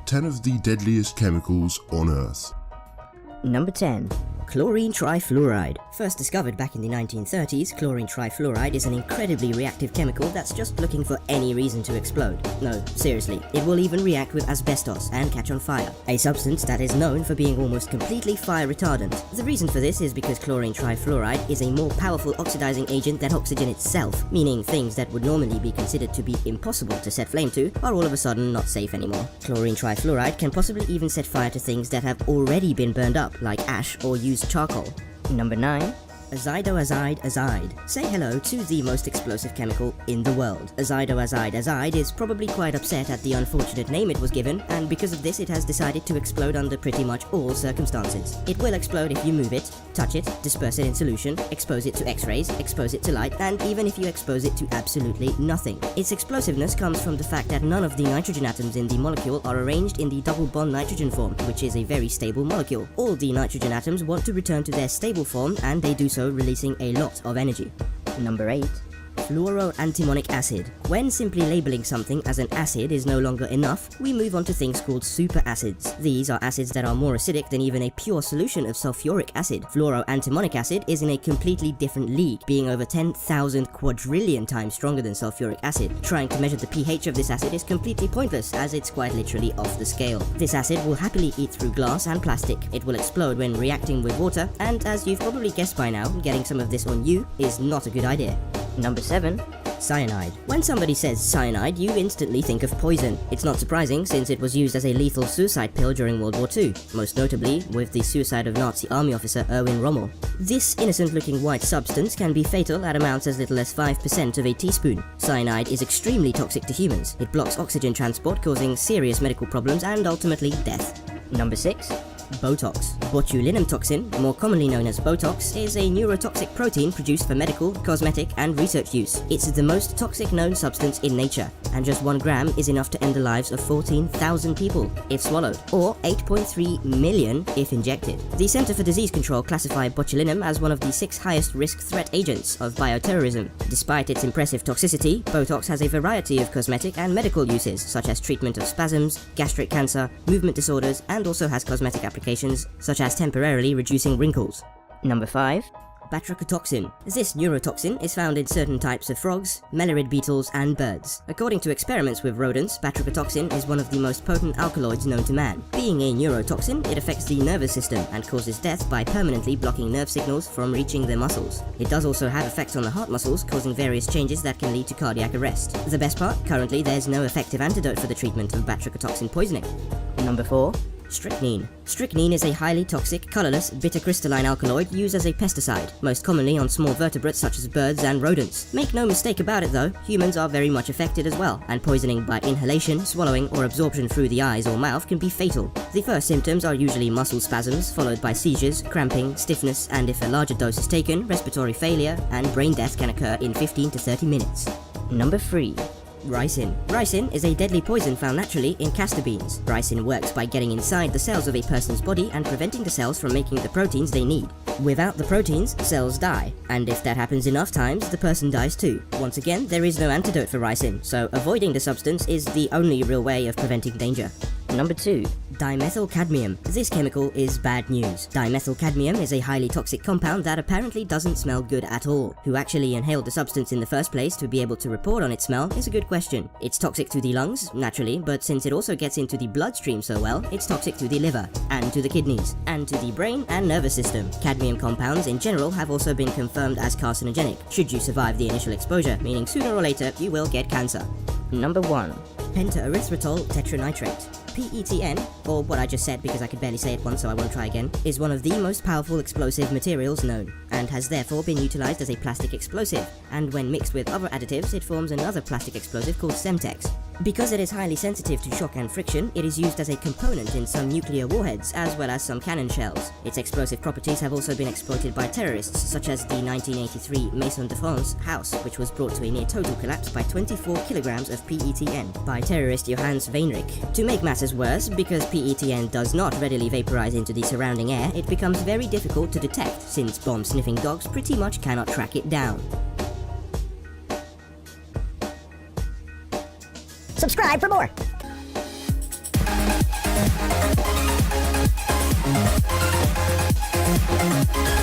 Top 10 of the deadliest chemicals on Earth. Number 10. Chlorine Trifluoride. First discovered back in the 1930s, chlorine trifluoride is an incredibly reactive chemical that's just looking for any reason to explode. No, seriously, it will even react with asbestos and catch on fire, a substance that is known for being almost completely fire retardant. The reason for this is because chlorine trifluoride is a more powerful oxidizing agent than oxygen itself, meaning things that would normally be considered to be impossible to set flame to are all of a sudden not safe anymore. Chlorine trifluoride can possibly even set fire to things that have already been burned up, like ash or used charcoal. Number 9. Azidoazide Azide. Say hello to the most explosive chemical in the world. Azidoazide Azide is probably quite upset at the unfortunate name it was given, and because of this it has decided to explode under pretty much all circumstances. It will explode if you move it, touch it, disperse it in solution, expose it to X-rays, expose it to light, and even if you expose it to absolutely nothing. Its explosiveness comes from the fact that none of the nitrogen atoms in the molecule are arranged in the double bond nitrogen form, which is a very stable molecule. All the nitrogen atoms want to return to their stable form, and they do so releasing a lot of energy. Number 8. Fluoroantimonic Acid. When simply labeling something as an acid is no longer enough, we move on to things called superacids. These are acids that are more acidic than even a pure solution of sulfuric acid. Fluoroantimonic acid is in a completely different league, being over 10,000 quadrillion times stronger than sulfuric acid. Trying to measure the pH of this acid is completely pointless, as it's quite literally off the scale. This acid will happily eat through glass and plastic. It will explode when reacting with water, and as you've probably guessed by now, getting some of this on you is not a good idea. Number 7. Cyanide. When somebody says cyanide, you instantly think of poison. It's not surprising, since it was used as a lethal suicide pill during World War II, most notably with the suicide of Nazi army officer Erwin Rommel. This innocent-looking white substance can be fatal at amounts as little as 5% of a teaspoon. Cyanide is extremely toxic to humans. It blocks oxygen transport, causing serious medical problems and ultimately death. Number 6. Botox. Botulinum toxin, more commonly known as Botox, is a neurotoxic protein produced for medical, cosmetic, and research use. It's the most toxic known substance in nature, and just 1 gram is enough to end the lives of 14,000 people if swallowed, or 8.3 million if injected. The Center for Disease Control classified botulinum as one of the 6 highest risk threat agents of bioterrorism. Despite its impressive toxicity, Botox has a variety of cosmetic and medical uses, such as treatment of spasms, gastric cancer, movement disorders, and also has cosmetic applications such as temporarily reducing wrinkles. Number 5. Batrachotoxin. This neurotoxin is found in certain types of frogs, mellurid beetles, and birds. According to experiments with rodents, batrachotoxin is one of the most potent alkaloids known to man. Being a neurotoxin, it affects the nervous system and causes death by permanently blocking nerve signals from reaching the muscles. It does also have effects on the heart muscles, causing various changes that can lead to cardiac arrest. The best part? Currently, there's no effective antidote for the treatment of batrachotoxin poisoning. Number 4. Strychnine. Strychnine is a highly toxic, colorless, bitter crystalline alkaloid used as a pesticide, most commonly on small vertebrates such as birds and rodents. Make no mistake about it though, humans are very much affected as well, and poisoning by inhalation, swallowing, or absorption through the eyes or mouth can be fatal. The first symptoms are usually muscle spasms, followed by seizures, cramping, stiffness, and if a larger dose is taken, respiratory failure, and brain death can occur in 15 to 30 minutes. Number 3. Ricin. Ricin is a deadly poison found naturally in castor beans. Ricin works by getting inside the cells of a person's body and preventing the cells from making the proteins they need. Without the proteins, cells die, and if that happens enough times, the person dies too. Once again, there is no antidote for ricin, so avoiding the substance is the only real way of preventing danger. Number 2. Dimethylcadmium. This chemical is bad news. Dimethylcadmium is a highly toxic compound that apparently doesn't smell good at all. Who actually inhaled the substance in the first place to be able to report on its smell is a good question. It's toxic to the lungs, naturally, but since it also gets into the bloodstream so well, it's toxic to the liver, and to the kidneys, and to the brain and nervous system. Cadmium compounds in general have also been confirmed as carcinogenic, should you survive the initial exposure, meaning sooner or later you will get cancer. Number 1. Pentaerythritol Tetranitrate. PETN, or what I just said because I could barely say it once so I won't try again, is one of the most powerful explosive materials known, and has therefore been utilized as a plastic explosive, and when mixed with other additives it forms another plastic explosive called Semtex. Because it is highly sensitive to shock and friction, it is used as a component in some nuclear warheads, as well as some cannon shells. Its explosive properties have also been exploited by terrorists, such as the 1983 Maison de France house, which was brought to a near total collapse by 24 kilograms of PETN by terrorist Johannes Weinrich. To make matters worse, because PETN does not readily vaporize into the surrounding air, it becomes very difficult to detect, since bomb-sniffing dogs pretty much cannot track it down. Subscribe for more. Bye.